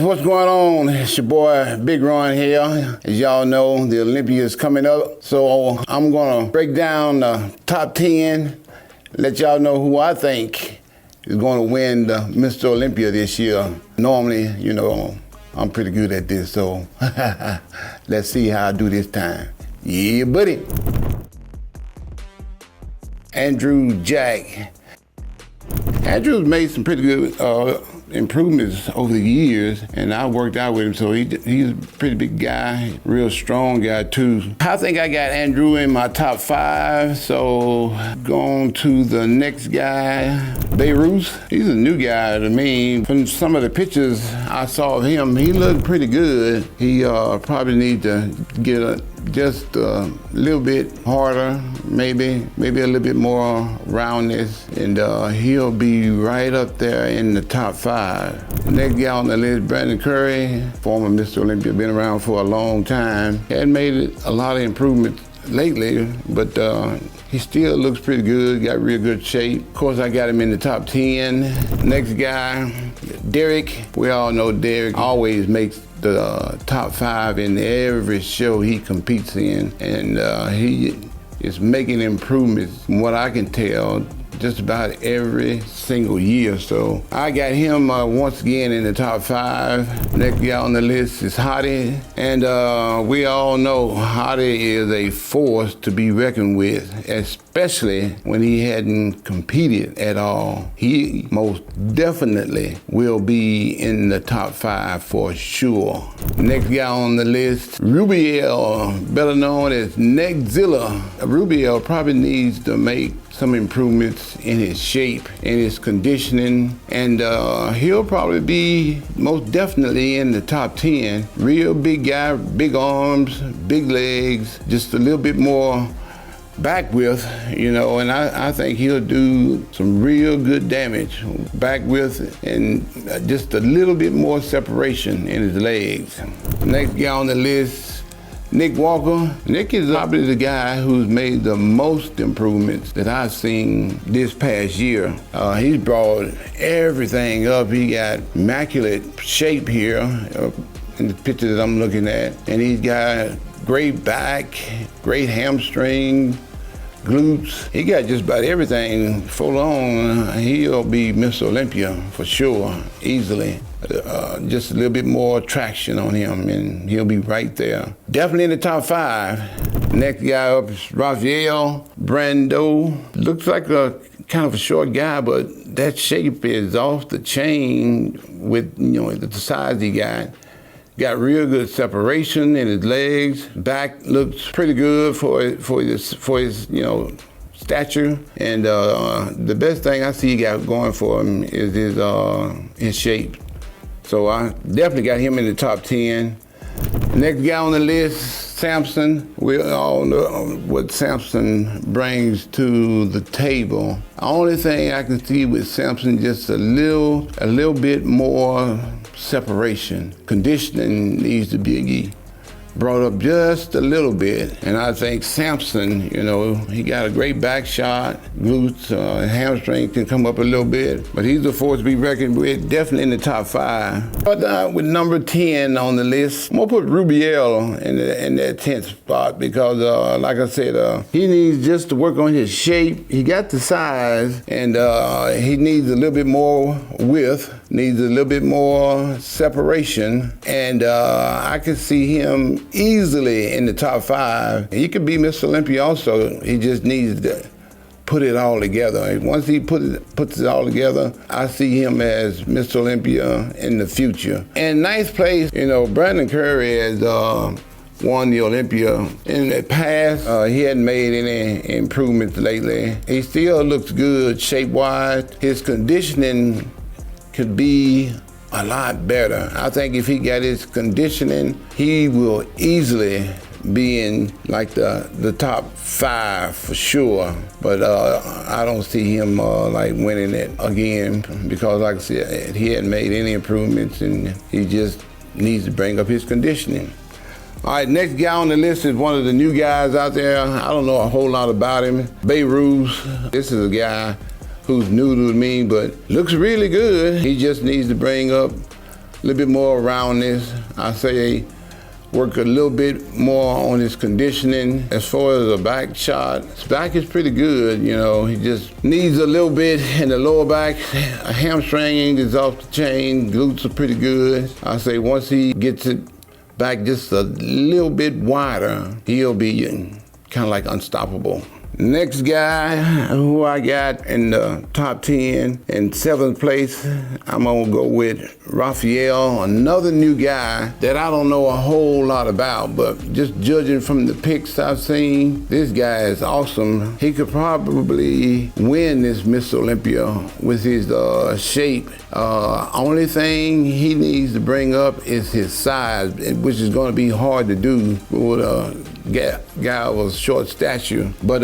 What's going on? It's your boy Big Ron here. As y'all know, the Olympia is coming up, so I'm gonna break down the top 10, let y'all know who I think is gonna win the Mr. Olympia this year. Normally, you know, I'm pretty good at this, so let's see how I do this time. Yeah, buddy. Andrew Jack. Andrew's made some pretty good improvements over the years, and I worked out with him, so he's a pretty big guy, real strong guy too. I think I got Andrew in my top 5, so going to the next guy, Beirut. He's a new guy to me. From some of the pictures I saw of him, he looked pretty good. He probably needs to get just a little bit harder, maybe a little bit more roundness, and he'll be right up there in the top 5. Next guy on the list, Brandon Curry, former Mr. Olympia, been around for a long time. Hadn't made a lot of improvements lately, but he still looks pretty good, got real good shape. Of course, I got him in the top 10. Next guy, Derek. We all know Derek always makes the top 5 in every show he competes in, and he is making improvements from what I can tell just about every single year. So I got him once again in the top 5. Next guy on the list is Hottie, and we all know Hottie is a force to be reckoned with, especially when he hadn't competed at all. He most definitely will be in the top 5 for sure. Next guy on the list, Rubiel, better known as Neckzilla. Rubiel probably needs to make some improvements in his shape, in his conditioning, and he'll probably be most definitely in the top 10. Real big guy, big arms, big legs, just a little bit more back width, you know, and I think he'll do some real good damage. Back width and just a little bit more separation in his legs. Next guy on the list, Nick Walker. Nick is probably the guy who's made the most improvements that I've seen this past year. He's brought everything up. He got immaculate shape here in the picture that I'm looking at. And he's got great back, great hamstring, glutes. He got just about everything full on. He'll be Mr. Olympia for sure, easily. Just a little bit more traction on him, and he'll be right there. Definitely in the top 5. Next guy up is Rafael Brando. Looks like a kind of a short guy, but that shape is off the chain with, you know, the size he got. Got real good separation in his legs. Back looks pretty good for his you know, stature. And the best thing I see he got going for him is his shape. So I definitely got him in the top 10. Next guy on the list, Samson. We all know what Samson brings to the table. The only thing I can see with Samson, just a little bit more separation. Conditioning needs to be brought up just a little bit. And I think Samson, you know, he got a great back shot, glutes, hamstring can come up a little bit, but he's a force to be reckoned with, definitely in the top 5. But with number 10 on the list, I'm gonna put Rubiel in that 10th spot because, like I said, he needs just to work on his shape. He got the size, and he needs a little bit more width, needs a little bit more separation, and I can see him easily in the top 5. He could be Mr. Olympia also. He just needs to put it all together. Once he puts it all together, I see him as Mr. Olympia in the future. And ninth place, you know, Brandon Curry has won the Olympia. In the past, he hadn't made any improvements lately. He still looks good shape-wise. His conditioning could be a lot better. I think if he got his conditioning, he will easily be in like the top 5 for sure. But I don't see him like winning it again because, like I said, he hadn't made any improvements and he just needs to bring up his conditioning. All right, next guy on the list is one of the new guys out there. I don't know a whole lot about him. Beirut. This is a guy who's new to me, but looks really good. He just needs to bring up little bit more roundness. I say work a little bit more on his conditioning. As far as a back shot, his back is pretty good, you know. He just needs a little bit in the lower back. A hamstring is off the chain. Glutes are pretty good. I say once he gets it back just a little bit wider, he'll be kind of like unstoppable. Next guy who I got in the top 10 in 7th place, I'm gonna go with Raphael, another new guy that I don't know a whole lot about, but just judging from the pics I've seen, this guy is awesome. He could probably win this Miss Olympia with his shape. Only thing he needs to bring up is his size, which is gonna be hard to do with a guy with short stature. But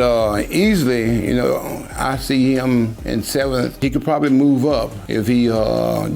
easily, you know, I see him in 7th. He could probably move up if he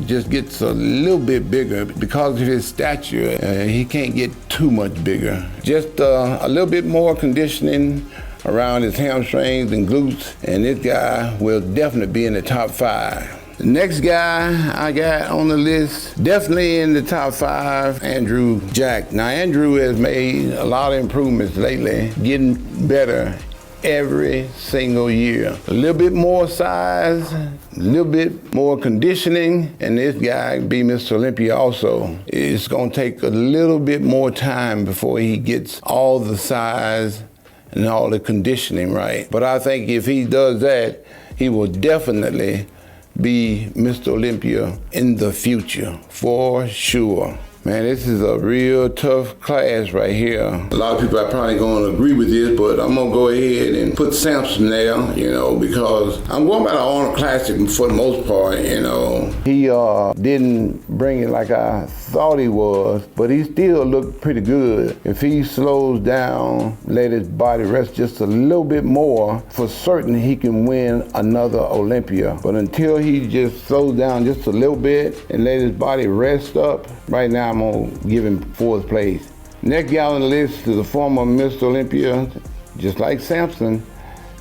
just gets a little bit bigger. Because of his stature, he can't get too much bigger. Just a little bit more conditioning around his hamstrings and glutes, and this guy will definitely be in the top 5. The next guy I got on the list, definitely in the top 5, Andrew Jack. Now, Andrew has made a lot of improvements lately, getting better every single year. A little bit more size, a little bit more conditioning, and this guy be Mr. Olympia also. It's gonna take a little bit more time before he gets all the size and all the conditioning right. But I think if he does that, he will definitely be Mr. Olympia in the future, for sure. Man, this is a real tough class right here. A lot of people are probably going to agree with this, but I'm going to go ahead and put Samson there, you know, because I'm going by the Arnold Classic for the most part, you know. He didn't bring it like I thought he was, but he still looked pretty good. If he slows down, let his body rest just a little bit more, for certain he can win another Olympia. But until he just slows down just a little bit and let his body rest up, right now I'm gonna give him 4th place. Next guy on the list is a former Mr. Olympia, just like Samson,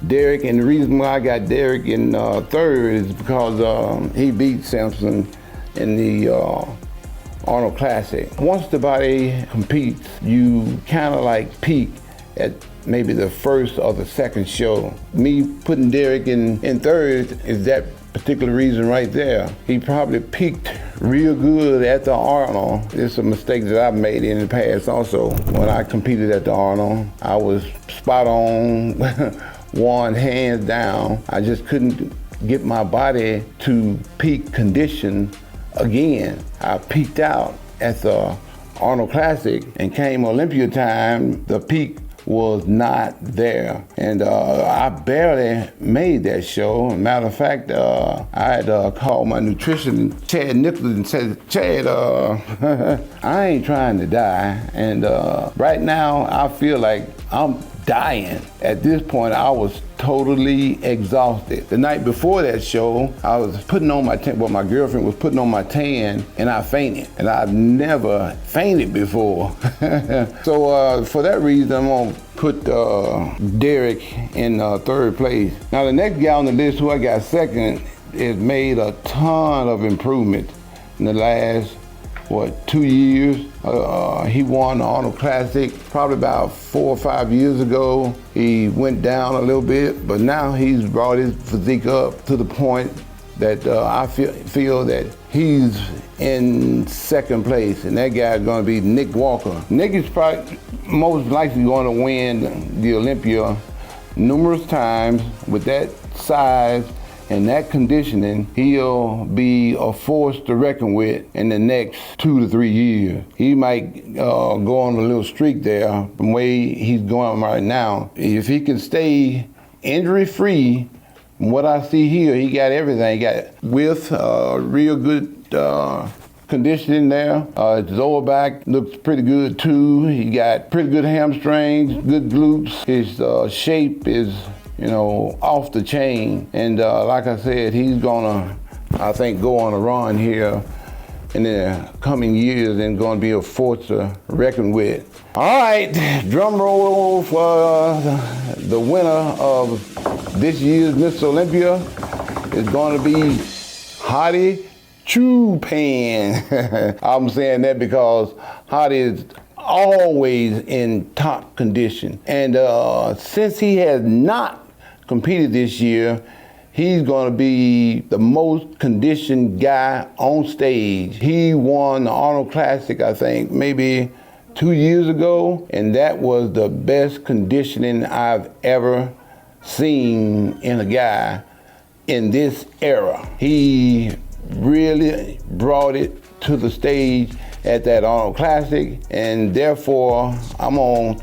Derek. And the reason why I got Derek in 3rd is because he beat Samson in the Arnold Classic. Once the body competes, you kind of like peak at maybe the 1st or the 2nd show. Me putting Derek in 3rd is that particular reason right there. He probably peaked real good at the Arnold. It's a mistake that I've made in the past also. When I competed at the Arnold, I was spot on, won hands down. I just couldn't get my body to peak condition again. I peaked out at the Arnold Classic, and came Olympia time, the peak was not there. And I barely made that show. Matter of fact, I had called my nutritionist, Chad Nicholas, and said, Chad, I ain't trying to die. And right now, I feel like I'm dying. At this point, I was totally exhausted. The night before that show, I was putting on my tan, well, my girlfriend was putting on my tan, and I fainted. And I've never fainted before. So for that reason, I'm gonna put Derek in 3rd place. Now the next guy on the list who I got 2nd has made a ton of improvement in the last 2 years. He won the Arnold Classic probably about 4 or 5 years ago. He went down a little bit, but now he's brought his physique up to the point that I feel that he's in 2nd place, and that guy's gonna be Nick Walker. Nick is probably most likely gonna win the Olympia numerous times. With that size and that conditioning, he'll be a force to reckon with in the next 2 to 3 years. He might go on a little streak there from the way he's going right now. If he can stay injury-free, from what I see here, he got everything. He got width, real good conditioning there. His lower back looks pretty good too. He got pretty good hamstrings, good glutes. His shape is, you know, off the chain. And like I said, he's gonna, I think, go on a run here in the coming years and gonna be a force to reckon with. All right, drum roll for the winner of this year's Miss Olympia is gonna be Hottie true pain. I'm saying that because Hottie is always in top condition. And since he has not competed this year, he's gonna be the most conditioned guy on stage. He won the Arnold Classic, I think, maybe 2 years ago, and that was the best conditioning I've ever seen in a guy in this era. He really brought it to the stage at that Arnold Classic, and therefore I'm gonna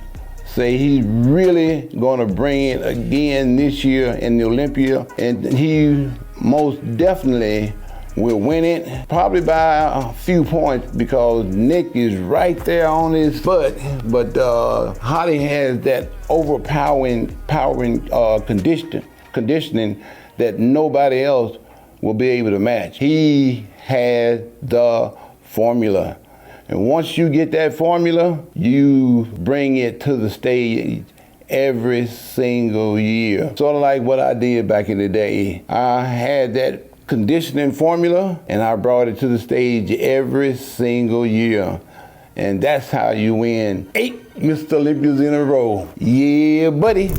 say he's really gonna bring it again this year in the Olympia, and he most definitely will win it, probably by a few points because Nick is right there on his butt, but Hottie has that overpowering conditioning that nobody else will be able to match. He has the formula. And once you get that formula, you bring it to the stage every single year. Sort of like what I did back in the day. I had that conditioning formula and I brought it to the stage every single year. And that's how you win 8 Mr. Olympias in a row. Yeah, buddy.